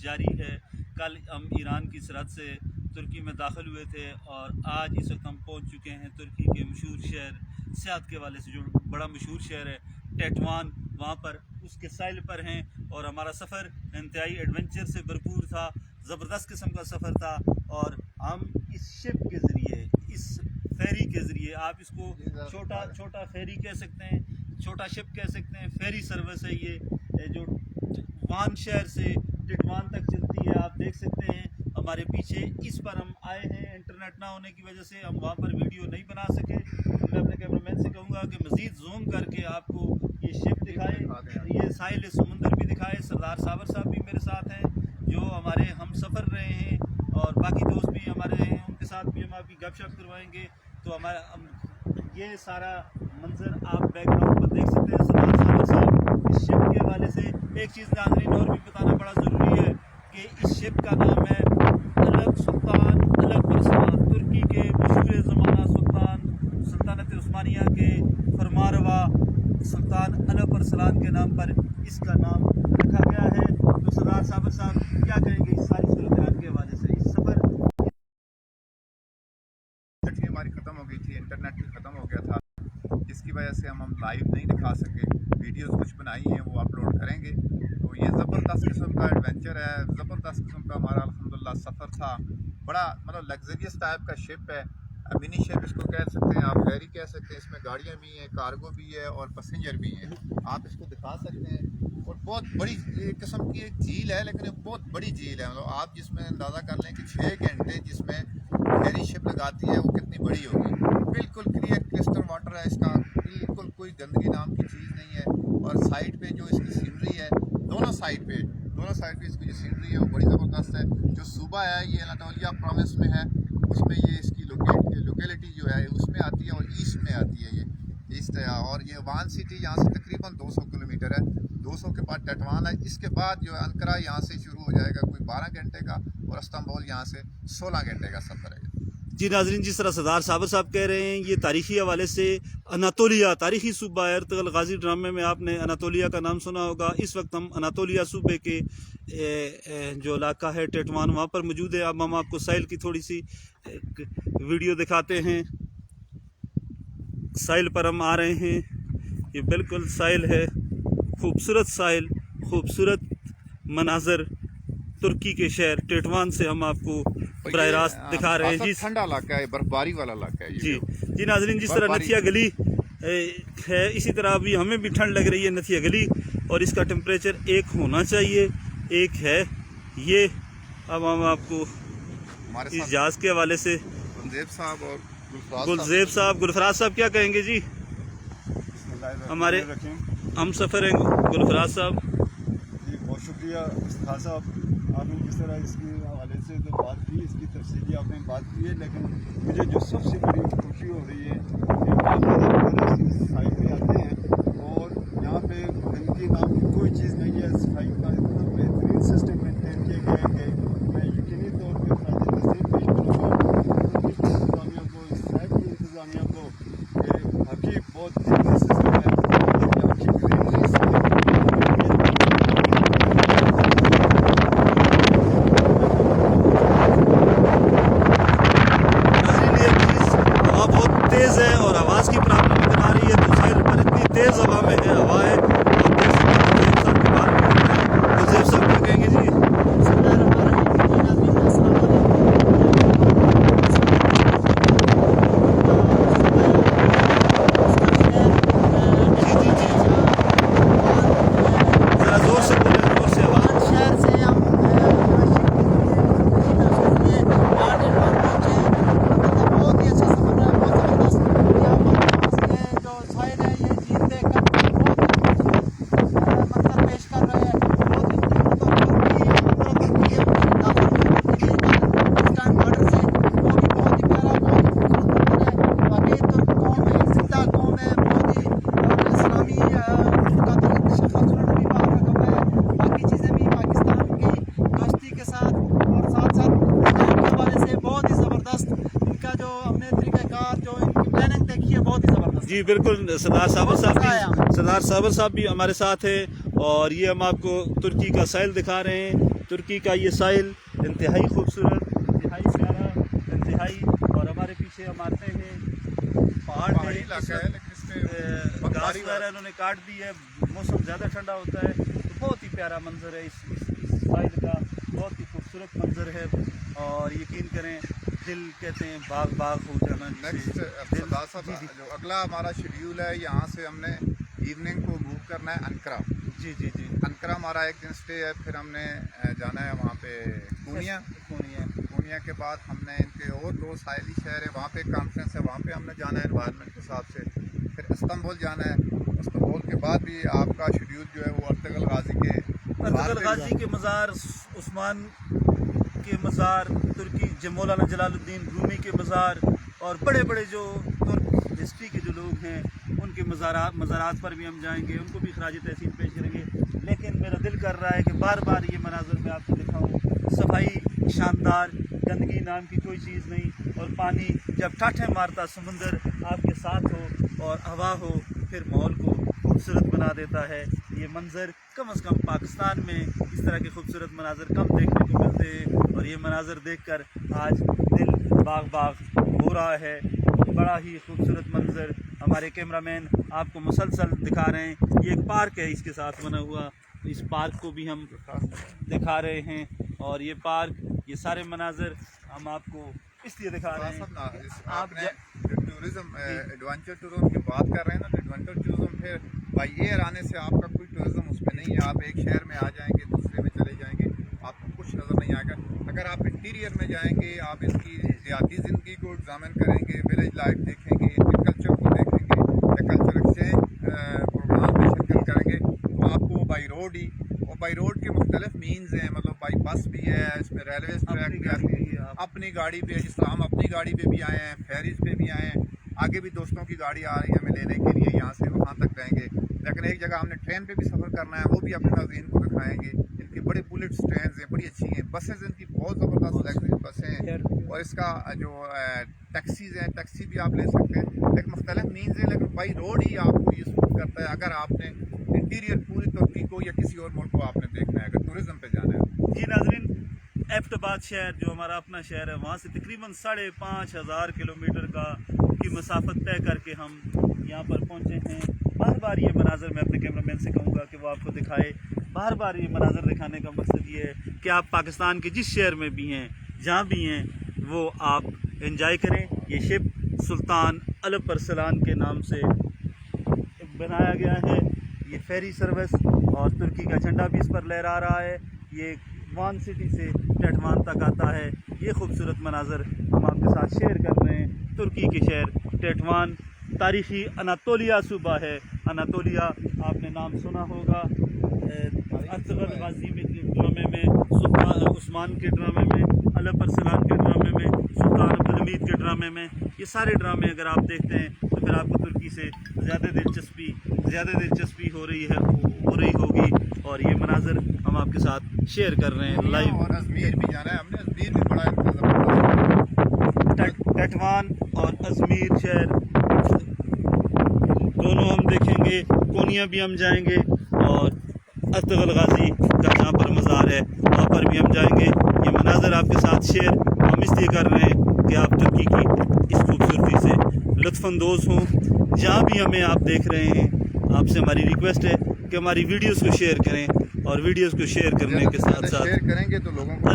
جاری ہے۔ کل ہم ایران کی سرحد سے ترکی میں داخل ہوئے تھے اور آج اس وقت ہم پہنچ چکے ہیں ترکی کے مشہور شہر صحت کے حوالے سے جو بڑا مشہور شہر ہے ٹیٹوان، وہاں پر اس کے ساحل پر ہیں اور ہمارا سفر انتہائی ایڈونچر سے بھرپور تھا، زبردست قسم کا سفر تھا۔ اور ہم اس شپ کے ذریعے، اس فیری کے ذریعے، آپ اس کو چھوٹا فیری کہہ سکتے ہیں، چھوٹا شپ کہہ سکتے ہیں، فیری سروس ہے یہ جو وان شہر سے ٹٹوان تک چلتی ہے۔ آپ دیکھ سکتے ہیں ہمارے پیچھے، اس پر ہم آئے ہیں، انٹرنیٹ نہ ہونے کی وجہ سے ہم وہاں پر ویڈیو نہیں بنا سکے۔ میں اپنے کیمرہ مین سے کہوں گا کہ مزید زوم کر کے آپ کو یہ شپ دکھائے، یہ ساحل سمندر بھی دکھائے۔ سردار صابر صاحب بھی میرے ساتھ ہیں جو ہمارے ہم سفر رہے ہیں، اور باقی دوست بھی ہمارے ہیں، ان کے ساتھ بھی ہم آپ کی گپ شپ کروائیں گے۔ تو یہ سارا منظر آپ بیک گراؤنڈ پر دیکھ سکتے ہیں سردار صابر صاحب اس شپ کے حوالے سے۔ ایک چیز ناظرین اور بھی بتانا بڑا ضروری ہے کہ اس شپ کا نام ہے الگ سلطان الگ ارسلان، ترکی کے مشہور زمانہ سلطان، سلطنت عثمانیہ کے فرمانروا سلطان الگ ارسلان کے نام پر اس کا نام رکھا گیا ہے۔ تو سردار صابر صاحب کیا کہیں گے اس ساری صورتحال کے حوالے سے؟ اس سفر ہماری ختم ہو گئی تھی، انٹرنیٹ بھی ختم ہو گیا تھا، جس کی وجہ سے ہم لائیو نہیں دکھا سکے۔ ویڈیوز کچھ بنائی ہیں وہ اپلوڈ کریں گے۔ تو یہ زبردست قسم کا ایڈونچر ہے، زبردست قسم کا ہمارا الحمدللہ سفر تھا۔ بڑا لگژریس ٹائپ کا شپ ہے، منی شپ اس کو کہہ سکتے ہیں، آپ فیری کہہ سکتے ہیں۔ اس میں گاڑیاں بھی ہیں، کارگو بھی ہے اور پیسنجر بھی ہیں۔ آپ اس کو دکھا سکتے ہیں، اور بہت بڑی قسم کی ایک جھیل ہے، لیکن بہت بڑی جھیل ہے۔ آپ جس میں اندازہ کر لیں کہ 6 گھنٹے جس میں فیری شپ لگاتی ہے وہ کتنی بڑی ہوگی۔ بالکل کلیئر کرسٹل واٹر ہے اس کا، بالکل کوئی گندگی نام کی چیز نہیں ہے۔ اور سائڈ پہ جو اس کی سینری ہے، دونوں سائڈ پہ اس کی جو سینری ہے وہ بڑی زبردست ہے۔ جو صوبہ ہے یہ اناطولیہ پروونس میں ہے، اس میں یہ اس کی لوکیلٹی جو ہے اس میں آتی ہے، اور ایسٹ میں آتی ہے یہ ایسٹ ہے۔ اور یہ وان سٹی یہاں سے تقریباً 200 کلومیٹر ہے، 200 کے بعد ٹٹوان ہے۔ اس کے بعد جو ہے انقرہ یہاں سے شروع ہو جائے گا، کوئی 12 گھنٹے کا، اور استنبول یہاں سے 16 گھنٹے کا سفر ہے۔ جی ناظرین، جس طرح سردار صابر صاحب کہہ رہے ہیں، یہ تاریخی حوالے سے اناطولیہ تاریخی صوبہ ہے۔ ارطغرل غازی ڈرامے میں آپ نے اناطولیہ کا نام سنا ہوگا۔ اس وقت ہم اناطولیہ صوبے کے جو علاقہ ہے ٹیٹوان، وہاں پر موجود ہے۔ اب ہم آپ کو ساحل کی تھوڑی سی ویڈیو دکھاتے ہیں۔ ساحل پر ہم آ رہے ہیں، یہ بالکل ساحل ہے، خوبصورت ساحل، خوبصورت مناظر۔ ترکی کے شہر ٹیٹوان سے ہم آپ کو براہ راست دکھا رہے ہیں۔ جی ٹھنڈا علاقہ ہے، برفباری والا علاقہ ہے جی ناظرین، جس طرح نتھیا گلی ہے اسی طرح ابھی ہمیں بھی ٹھنڈ لگ رہی ہے نتھیا گلی، اور اس کا ٹمپریچر 1 ہونا چاہیے، 1 ہے یہ۔ اب ہم آپ کو اس جہاز کے حوالے سے گلزیب صاحب گلفراز صاحب کیا کہیں گے؟ جی ہمارے ہم سفر ہیں گلفراز صاحب۔ جی بہت شکریہ استاد صاحب، آپ نے جس طرح اس کے حوالے سے جو بات کی، اس کی تفصیلی آپ نے بات کی ہے، لیکن مجھے جو سب سے بڑی خوشی ہو رہی ہے کہ اس سائٹ پہ آتے ہیں اور یہاں پہ گندگی نام کی کوئی چیز نہیں ہے۔ صفائی کا اتنا بہترین سسٹم مینٹین کیا گیا ہے کہ میں یقینی طور پہ خراج تحسین پیش کروں گا انتظامیہ کو، اس سائٹ کی انتظامیہ کو، کہ باقی بہت بہترین سسٹم ہے۔ تیز ہے اور آواز کی پرابلم نظر آ رہی ہے، تو ساحل پر اتنی تیز ہوا میں ہے، ہوا ہے۔ آپ دیکھ سکتے ہیں گلزیب صاحب کیا کہیں گے؟ جی ذرا زور سے بولیں، زور سے آواز۔ شہر سے ہم بہت ہی اچھا سفر ہے، بہت زبردست۔ یہ جو ساحل ہے یہ جھیل دیکھ کر منظر پیش کر رہے ہیں، بہت ہی پاکستان بارڈر سے، وہ بھی بہت ہی پیارا، بہت ہی خوبصورت ہے۔ باقی ترک قوم ہے، زندہ قوم ہے، بہت ہی اسلامی بھی باہر رکھا ہوا ہے۔ باقی چیزیں بھی پاکستان کی دوستی کے ساتھ، اور ساتھ ساتھ اسلام کے حوالے سے بہت ہی زبردست ان کا جو ہم نے طریقہ کار، جو ان کی پلاننگ دیکھی ہے، بہت ہی زبردست۔ جی بالکل، سردار صابر صاحب بھی ہمارے ساتھ ہیں، اور یہ ہم آپ کو ترکی کا ساحل دکھا رہے ہیں. ترکی کا یہ ساحل انتہائی خوبصورت, انتہائی پیارا, انتہائی. اور ہمارے پیچھے ہم آتے ہیں پہاڑی علاقہ ہے لیکن اس میں گھاس وغیرہ انہوں نے کاٹ دی ہے, موسم زیادہ ٹھنڈا ہوتا ہے. تو بہت ہی پیارا منظر ہے اس ساحل کا, بہت ہی خوبصورت منظر ہے. اور یقین کریں دل کہتے ہیں باغ باغ ہو جانا. نیکسٹ جو اگلا ہمارا شیڈیول ہے, یہاں سے ہم نے ایوننگ کو موو کرنا ہے انقرہ. جی جی جی. انقرہ ہمارا ایک دن اسٹے ہے, پھر ہم نے جانا ہے وہاں پہ کونیا. کونیا کے بعد ہم نے ان کے اور 2 ساحلی شہر ہیں, وہاں پہ ایک کانفرنس ہے, وہاں پہ ہم نے جانا ہے انوائرمنٹ کے حساب سے. پھر استنبول جانا ہے. استنبول کے بعد بھی آپ کا شیڈیول جو ہے وہ ارطغرل غازی کے مزار, عثمان کے مزار, ترکی مولانا جلال الدین رومی کے مزار, اور بڑے بڑے جو ترک ہسٹری کے جو لوگ ہیں ان کے مزارات پر بھی ہم جائیں گے, ان کو بھی خراج تحسین پیش کریں گے. لیکن میرا دل کر رہا ہے کہ بار بار یہ مناظر میں آپ کو دکھاؤں. صفائی شاندار, گندگی نام کی کوئی چیز نہیں, اور پانی جب ٹھاٹھیں مارتا سمندر آپ کے ساتھ ہو اور ہوا ہو, پھر ماحول کو خوبصورت بنا دیتا ہے. یہ منظر کم از کم پاکستان میں اس طرح کے خوبصورت مناظر کم دیکھنے کو ملتے ہیں, اور یہ مناظر دیکھ کر آج دل باغ باغ ہو رہا ہے. بڑا ہی خوبصورت منظر ہمارے کیمرہ مین آپ کو مسلسل دکھا رہے ہیں. یہ ایک پارک ہے اس کے ساتھ بنا ہوا, اس پارک کو بھی ہم دکھا رہے ہیں. اور یہ پارک, یہ سارے مناظر ہم آپ کو اس لیے دکھا رہے ہیں. آپ نے ٹورزم ایڈونچر ٹورزم کی بات کر رہے ہیں نا, تو ایڈونچر ٹورزم پھر بائی ایئر آنے سے آپ کا کوئی ٹورزم اس میں نہیں ہے. آپ ایک شہر میں آ جائیں گے, دوسرے میں چلے جائیں گے, آپ کو کچھ نظر نہیں آئے گا. اگر آپ انٹیریئر میں جائیں گے, آپ اس کی دیہاتی زندگی کو ایگزامن کریں گے, ولیج لائف دیکھیں گے, ان کے کلچر کو دیکھیں گے, یا کلچر ایکسچینج پروگرام میں شرکت کریں گے, تو آپ کو بائی روڈ ہی, اور بائی روڈ کے مختلف مینز ہیں, مطلب بائی بس بھی ہے, اس میں ریلوے ٹریک بھی ہے, اپنی گاڑی پہ, جس طرح ہم اپنی گاڑی پہ بھی آئے ہیں, فیریز پہ بھی آئے ہیں, آگے بھی دوستوں کی گاڑی آ رہی ہے ہمیں لینے کے لیے, یہاں سے وہاں تک جائیں گے. لیکن ایک جگہ ہم نے ٹرین پہ بھی سفر کرنا ہے, وہ بھی اپنے ناظرین کو دکھائیں گے. ان کی بڑے بلٹس ٹرینز ہیں, بڑی اچھی ہیں. بسز ان کی بہت زبردست لگژری بسیں ہیں, اور اس کا جو ٹیکسیز ہیں, ٹیکسی بھی آپ لے سکتے ہیں. ایک مختلف مینز ہیں, لیکن بائی روڈ ہی آپ کو یہ سوٹ کرتا ہے اگر آپ نے انٹیریئر پوری ترکی کو یا کسی اور ملک کو آپ نے دیکھنا ہے, اگر ٹورزم پہ جانا ہے. جی ناظرین, ایبٹ آباد شہر جو ہمارا اپنا شہر ہے, وہاں سے تقریباً 5,500 کلومیٹر کی مسافت طے کر کے ہم یہاں پر پہنچے ہیں. بار بار یہ مناظر میں اپنے کیمرہ مین سے کہوں گا کہ وہ آپ کو دکھائے. بار بار یہ مناظر دکھانے کا مقصد یہ ہے کہ آپ پاکستان کے جس شہر میں بھی ہیں, جہاں بھی ہیں, وہ آپ انجوائے کریں. یہ شپ سلطان الپ ارسلان کے نام سے بنایا گیا ہے. یہ فیری سروس, اور ترکی کا جھنڈا بھی اس پر لہرا رہا ہے. یہ وان سٹی سے ٹیٹوان تک آتا ہے. یہ خوبصورت مناظر ہم آپ کے ساتھ شیئر کر رہے ہیں. ترکی کے شہر ٹیٹوان تاریخی اناطولیہ صوبہ ہے. اناطولیہ آپ نے نام سنا ہوگا, ارطغرل غازی کے ڈرامے میں, سلطان عثمان کے ڈرامے میں, الپ ارسلان کے ڈرامے میں, سلطان عبدالحمید کے ڈرامے میں. یہ سارے ڈرامے اگر آپ دیکھتے ہیں تو پھر آپ کو ترکی سے زیادہ دلچسپی ہو رہی ہوگی. اور یہ مناظر ہم آپ کے ساتھ شیئر کر رہے ہیں لائیو. اور ازمیر بھی جانا ہے ہم نے, ازمیر بھی بڑا ٹیٹوان اور ازمیر شہر دونوں ہم دیکھیں گے. کونیا بھی ہم جائیں گے, اور ارطغرل غازی کا جہاں پر مزار ہے وہاں پر بھی ہم جائیں گے. یہ مناظر آپ کے ساتھ شیئر ہم اس لیے کر رہے ہیں کہ آپ ترکی کی اس خوبصورتی سے لطف اندوز ہوں. جہاں بھی ہمیں آپ دیکھ رہے ہیں, آپ سے ہماری ریکویسٹ ہے کہ ہماری ویڈیوز کو شیئر کریں, اور ویڈیوز کو شیئر کرنے کے ساتھ ساتھ شیئر کریں گے تو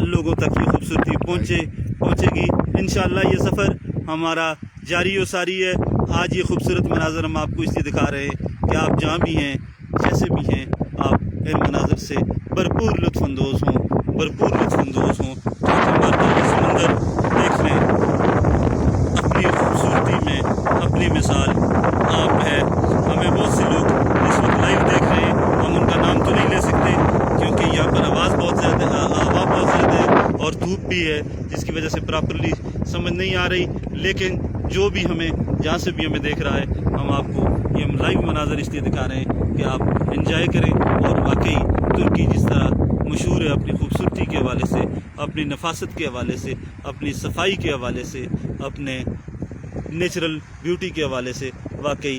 لوگوں تک یہ خوبصورتی پہنچے گی. انشاءاللہ یہ سفر ہمارا جاری و ساری ہے. آج یہ خوبصورت مناظر ہم آپ کو اس لیے دکھا رہے ہیں کہ آپ جہاں بھی ہیں, جیسے بھی ہیں, آپ ان مناظر سے بھرپور لطف اندوز ہوں. سمندر دیکھ لیں, اپنی خوبصورتی میں اپنی مثال آپ ہے. ہمیں بہت سے لوگ اس وقت لائیو دیکھ رہے ہیں, ہم ان کا نام تو نہیں لے سکتے کیونکہ یہاں پر ہوا بہت زیادہ ہے اور دھوپ بھی ہے, جس کی وجہ سے پراپرلی سمجھ نہیں آ رہی. لیکن جو بھی جہاں سے بھی ہمیں دیکھ رہا ہے, ہم آپ کو یہ لائیو مناظر اس لیے دکھا رہے ہیں کہ آپ انجوائے کریں. اور واقعی ترکی جس طرح مشہور ہے اپنی خوبصورتی کے حوالے سے, اپنی نفاست کے حوالے سے, اپنی صفائی کے حوالے سے, اپنے نیچرل بیوٹی کے حوالے سے, واقعی